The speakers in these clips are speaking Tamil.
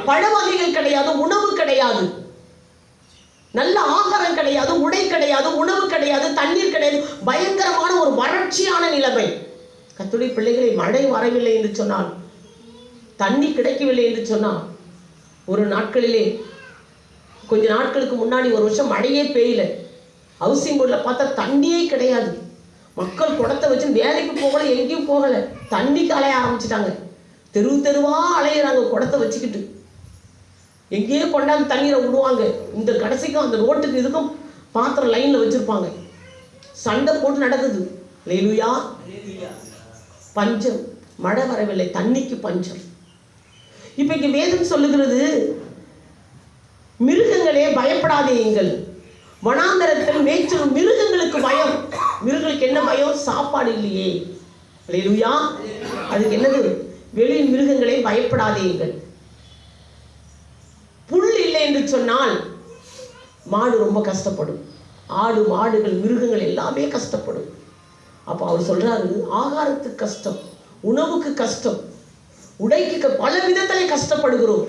பழ வகைகள் கிடையாது, உணவு கிடையாது, நல்ல ஆகாரம் கிடையாது, உடை கிடையாது, உணவு கிடையாது, தண்ணீர் கிடையாது. பயங்கரமான ஒரு வறட்சியான நிலைமை. கர்த்தருடைய பிள்ளைகளை, மழை வரவில்லை என்று சொன்னால், தண்ணி கிடைக்கவில்லை என்று சொன்னால், ஒரு நாட்களிலே கொஞ்ச நாட்களுக்கு முன்னாடி ஒரு வருஷம் மழையே பெய்யல. ஹவுசிங் போர்டில் பார்த்தா தண்ணியே கிடையாது. மக்கள் குடத்தை வச்சு வேலைக்கு போகலை, எங்கேயும் போகலை, தண்ணிக்கு அலைய ஆரம்பிச்சிட்டாங்க. தெருவாக அலையிறாங்க குடத்தை வச்சுக்கிட்டு. எங்கேயோ கொண்டாந்து தண்ணீரை விடுவாங்க. இந்த கடைசிக்கும் அந்த ரோட்டுக்கு இதுக்கும் பாத்திரம் லைனில் வச்சுருப்பாங்க. சண்டை போட்டு நடக்குது. அல்லேலூயா. பஞ்சம், மழை வரவில்லை, தண்ணிக்கு பஞ்சம். இப்போ இங்கே வேதம் சொல்லுகிறது, மிருகங்களே பயப்படாதீங்கள், வனாந்தரத்தில் மேய்ச்சல். மிருகங்களுக்கு பயம். மிருகங்களுக்கு என்ன பயம்? சாப்பாடு இல்லையே. அல்லேலூயா. அதுக்கு என்னது? வெளியில் மிருகங்களே பயப்படாதீங்கள். புல் இல்லை என்று சொன்னால் மாடு ரொம்ப கஷ்டப்படும். ஆடு, மாடுகள், மிருகங்கள் எல்லாமே கஷ்டப்படும். அப்போ அவர் சொல்றாரு, ஆகாரத்துக்கு கஷ்டம், உணவுக்கு கஷ்டம், உடைக்கு பல விதத்திலே கஷ்டப்படுகிறோம்.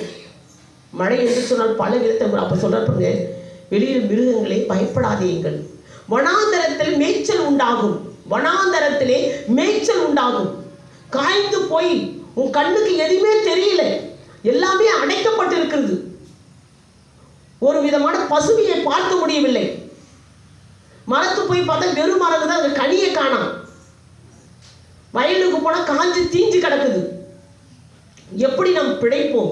மழை என்று சொன்னால் பல விதத்தில். அப்போ சொல்றாங்க, வெளியில் மிருகங்களே பயப்படாதீங்கள், வனாந்தரத்தில் மேய்ச்சல் உண்டாகும். வனாந்தரத்திலே மேய்ச்சல் உண்டாகும். காய்ந்து போய் உன் கண்ணுக்கு எதுவுமே தெரியல, எல்லாமே அடைக்கப்பட்டிருக்கிறது. ஒரு விதமான பசுமையை பார்க்க முடியவில்லை. மரத்து போய் பார்த்தா வெறும் மரத்து தான், அந்த கனியை காணாம். வயலுக்கு போனால் காஞ்சி தீஞ்சு கிடக்குது. எப்படி நாம் பிழைப்போம்,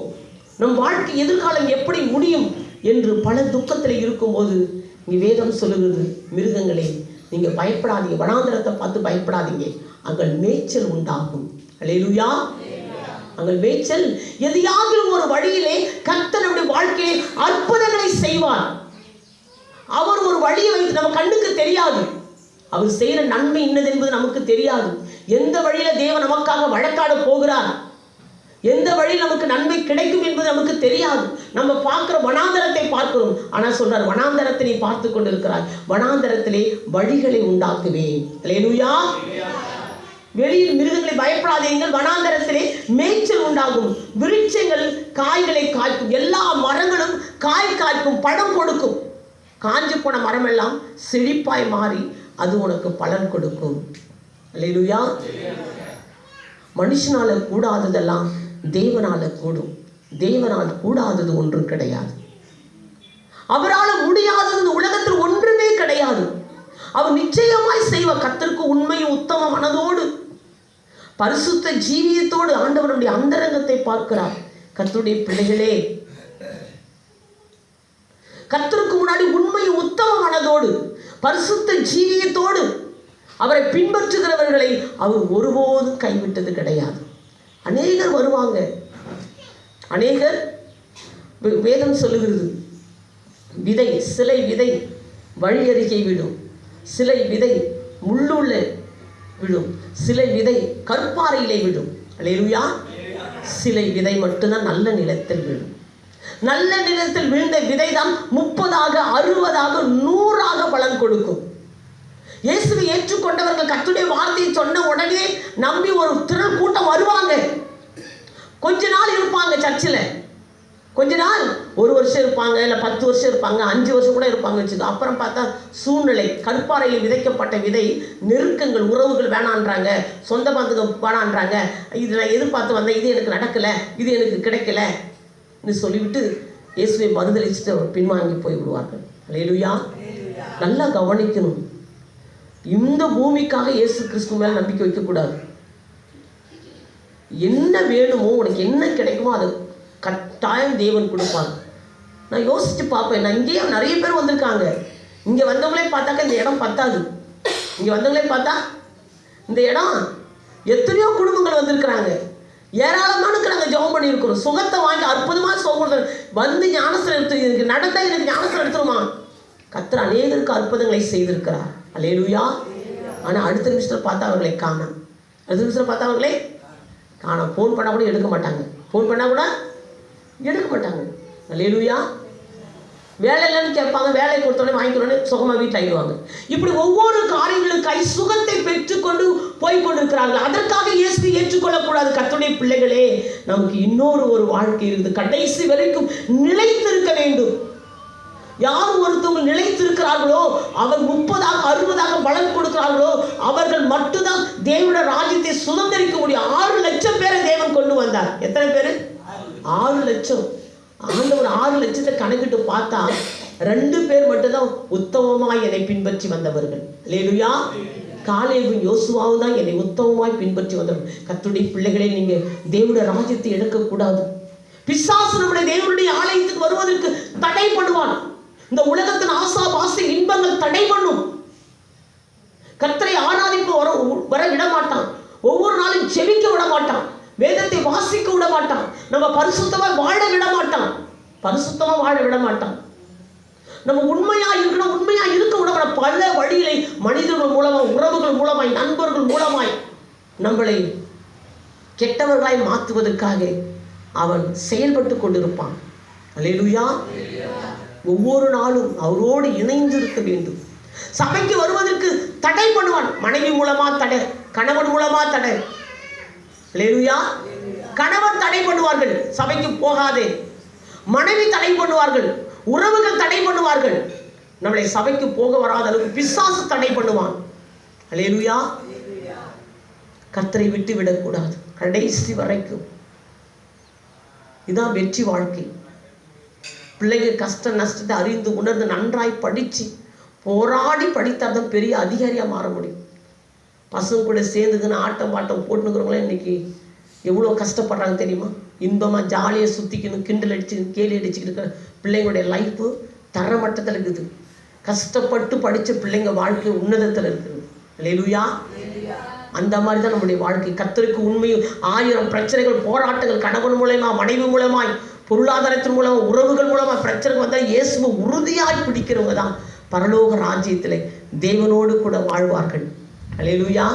நம் வாழ்க்கை எதிர்காலம் எப்படி முடியும் என்று பல துக்கத்தில் இருக்கும்போது இங்கே வேதம் சொல்லுகிறது, மிருகங்களே நீங்கள் பயப்படாதீங்க, வனாந்தரத்தை பார்த்து பயப்படாதீங்க, அங்கே மேய்ச்சல் உண்டாகும். அல்லேலூயா. அங்கே மேய்ச்சல். எதையாவது ஒரு வழியிலே கர்த்தர் நம்முடைய வாழ்க்கையை அற்புதங்களை செய்வார். அவர் ஒரு வழியை வைத்து நம்ம கண்ணுக்கு தெரியாது. அவர் செய்கிற நன்மை இன்னது என்பது நமக்கு தெரியாது. எந்த வழியில தேவன் நமக்காக வழக்காட போகிறார், எந்த வழியில் நமக்கு நன்மை கிடைக்கும் என்பது நமக்கு தெரியாது. நம்ம பார்க்குற வனாந்தரத்தை பார்க்கிறோம். ஆனால் சொல்றார், வனாந்தரத்தை நீ பார்த்து கொண்டிருக்கிறாய், வனாந்தரத்திலே வழிகளை உண்டாக்குவேன். அல்லேலூயா. வெளியில் மிருகங்களை பயப்படாதீங்கள், வனாந்தரத்திலே மேய்ச்சல் உண்டாகும். விருட்சங்கள் காய்களை காய்க்கும். எல்லா மரங்களும் காய் காய்க்கும், பழம் கொடுக்கும். காஞ்சு போன மரம் எல்லாம் செழிப்பாய் மாறி அது உனக்கு பலன் கொடுக்கும். அல்லேலூயா. மனுஷனால கூடாததெல்லாம் தேவனால கூடும். தேவனால் கூடாதது ஒன்றும் கிடையாது. அவரால் முடியாதது இந்த உலகத்தில் ஒன்றுமே கிடையாது. அவர் நிச்சயமாய் செய்வார். கர்த்தருக்கு உண்மையும் உத்தம மனதோடு பரிசுத்த ஜீவியத்தோடு ஆண்டவருடைய அந்தரங்கத்தை பார்க்கிறார். கர்த்தருடைய பிள்ளைகளே, கர்த்தருக்கு முன்னாடி உண்மையும் உத்தம மனதோடு பரிசுத்த ஜீவியத்தோடு அவரை பின்பற்றுகிறவர்களை அவர் ஒருபோதும் கைவிட்டது கிடையாது. அநேகர் வருவாங்க, அநேகர். வேதம் சொல்லுகிறது, விதை, சிலை விதை வழி அருகே விடும், சிலை விதை முள்ளுள்ள விடும், சிலை விதை கற்பாறையிலே விடும். அல்லேலூயா. சிலை விதை மட்டும்தான் நல்ல நிலத்தில் விடும். நல்ல நிலத்தில் விழுந்த விதை தான் 30ஆக 60ஆக 100ஆக பலன் கொடுக்கும். இயேசுவை ஏற்றுக்கொண்டவர்கள் கர்த்தருடைய வார்த்தையை சொன்ன உடனே நம்பி ஒரு திரள் கூட்டம் வருவாங்க. கொஞ்ச நாள் இருப்பாங்க சர்ச்சில், கொஞ்ச நாள், 1 வருஷம் இருப்பாங்க, இல்லை 10 வருஷம் இருப்பாங்க, 5 வருஷம் கூட இருப்பாங்க வச்சுக்கோ. அப்புறம் பார்த்தா சூழ்நிலை, கற்பாறையில் விதைக்கப்பட்ட விதை, நெருக்கங்கள், உறவுகள் வேணான்றாங்க, சொந்த பந்தங்கள் வேணான்றாங்க, இது நான் எதிர்பார்த்து வந்தேன், இது எனக்கு நடக்கலை, இது எனக்கு கிடைக்கலன்னு சொல்லிவிட்டு இயேசுவை மறுதளிச்சுட்டு பின்வாங்கி போய் விடுவார்கள். அல்லேலூயா. நல்லா கவனிக்கணும். இந்த பூமிக்காக இயேசு கிறிஸ்து மேலே நம்பிக்கை வைக்கக்கூடாது. என்ன வேணுமோ, உனக்கு என்ன கிடைக்குமோ அதை கட்டாயம் தேவன் கொடுப்பாங்க. நான் யோசித்து பார்ப்பேன். நான் இங்கேயே நிறைய பேர் வந்திருக்காங்க. இங்கே வந்தவங்களே பார்த்தாக்க இந்த இடம் பத்தாது. இங்கே வந்தவங்களே பார்த்தா இந்த இடம் எத்தனையோ குடும்பங்கள் வந்திருக்கிறாங்க. ஏராளமானுக்கு நாங்கள் ஜெபம் பண்ணியிருக்கிறோம். சுகத்தை வாங்கி அற்புதமாக சுகம் வந்து ஞானஸ்தானம் எடுத்து, எனக்கு நடந்தால் எனக்கு ஞானஸ்தானம் எடுத்துருமா. கர்த்தர் அநேகருக்கு அற்புதங்களை செய்திருக்கிறார். அல்லேலூயா. ஆனால் அடுத்த நிமிஷத்தில் பார்த்தா அவர்களை காணோம். அடுத்த நிமிஷத்தில் பார்த்தா அவர்களே காணோம். ஃபோன் பண்ணால் கூட எடுக்க மாட்டாங்க. ஃபோன் பண்ணால் கூட எடுக்க மாட்டாங்க. அல்லேலூயா. வேலை இல்லைன்னு கேட்பாங்க, வேலை கொடுத்தோடனே வாங்கிக்கிறோன்னே சுகமாக வீட்டில் ஆயிடுவாங்க. இப்படி ஒவ்வொரு காரியங்களுக்காய் சுகத்தை பெற்றுக்கொண்டு போய் கொண்டிருக்கிறார்கள். அதற்காக இயேசு ஏற்றுக்கொள்ளக்கூடாது. கர்த்தருடைய பிள்ளைகளே, நமக்கு இன்னொரு வாழ்க்கை இருக்குது. கடைசி வரைக்கும் நிலைத்திருக்க வேண்டும். யார் ஒருத்தவங்க நிலைத்திருக்கிறார்களோ, அவர் 30 60 பலன் கொடுக்கிறார்களோ, அவர்கள் மட்டும்தான் தேவனுடைய ராஜ்யத்தை சுதந்திரிக்க முடியும். 6 லட்சம் பேரை தேவன் கொண்டு வந்தார். எத்தனை பேர்? 6 லட்சம். ஆண்டவர் 6 லட்சத்தை கணக்கிட்டு பார்த்தா 2 பேர் மட்டும்தான் உத்தமமாய் என்னை பின்பற்றி வந்தவர்கள். அல்லேலூயா. காலேபும் யோசுவாவும் தான் என்னை உத்தமமாய் பின்பற்றி வந்தவர்கள். கர்த்தருடைய பிள்ளைகளே, நீங்க தேவனுடைய ராஜ்யத்தை எடுக்கக்கூடாது. பிசாசு நம்முடைய தேவனுடைய ஆலயத்துக்கு வருவதற்கு தடை பண்ணுவான். இந்த உலகத்தின் ஆசா பாசை இன்பங்கள் தடை பண்ணும். கர்த்தரை ஆராதிப்பு வர விட மாட்டான். ஒவ்வொரு நாளும் செவிக்க விட மாட்டான். வேதத்தை வாசிக்க விட மாட்டான். நம்ம பரிசுத்தமா வாழ விட மாட்டான். நம்ம உண்மையா இருக்கணும், உண்மையா இருக்க விட மாட்டான். பல வழியிலே மனிதர்கள் மூலமாய், உறவுகள் மூலமாய், நண்பர்கள் மூலமாய் நம்மளை கெட்டவர்களாய் மாற்றுவதற்காக அவன் செயல்பட்டு கொண்டிருப்பான். அல்லேலூயா. ஒவ்வொரு நாளும் அவரோடு இணைந்து இருக்க வேண்டும். சபைக்கு வருவதற்கு தடை பண்ணுவான். மனைவி மூலமா தடை, கணவன் மூலமா தடை. அல்லேலூயா. கணவன் தடை பண்ணுவார்கள், சபைக்கு போகாதே. மனைவி தடை பண்ணுவார்கள், உறவுகள் தடை பண்ணுவார்கள். நம்மளை சபைக்கு போக வராத அளவுக்கு பிசாசு தடை பண்ணுவான். அல்லேலூயா. கர்த்தரை விட்டு விடக்கூடாது கடைசி வரைக்கும். இதான் வெற்றி வாழ்க்கை. பிள்ளைங்க கஷ்ட நஷ்டத்தை அறிந்து உணர்ந்து நன்றாய் படித்து போராடி படித்தால் தான் பெரிய அதிகாரியாக மாற முடியும். பசங்க கூட சேர்ந்துக்குன்னு ஆட்டம் பாட்டம் போட்டுனுக்கிறவங்களாம் இன்றைக்கி எவ்வளோ கஷ்டப்படுறாங்க தெரியுமா? இன்பமாக ஜாலியாக சுற்றிக்கணும், கிண்டல் அடிச்சு கேலி அடிச்சுக்கிட்டு இருக்கிற பிள்ளைங்களுடைய லைஃப்பு தரமட்டத்தில் இருக்குது. கஷ்டப்பட்டு படித்த பிள்ளைங்க வாழ்க்கை உன்னதத்தில் இருக்குது. அல்லேலூயா. அந்த மாதிரி தான் நம்முடைய வாழ்க்கை. கர்த்தருக்கு உண்மையும் 1000 பிரச்சனைகள், போராட்டங்கள், கணவன் மூலமா, மனைவி மூலமாய், பொருளாதாரத்தின் மூலமா, உறவுகள் மூலமா பிரச்சனை வந்தால் இயேசுவை உறுதியாய் பிடிக்கிறவங்க தான் பரலோக ராஜ்யத்தில் தேவனோடு கூட வாழ்வார்கள். அல்லேலூயா.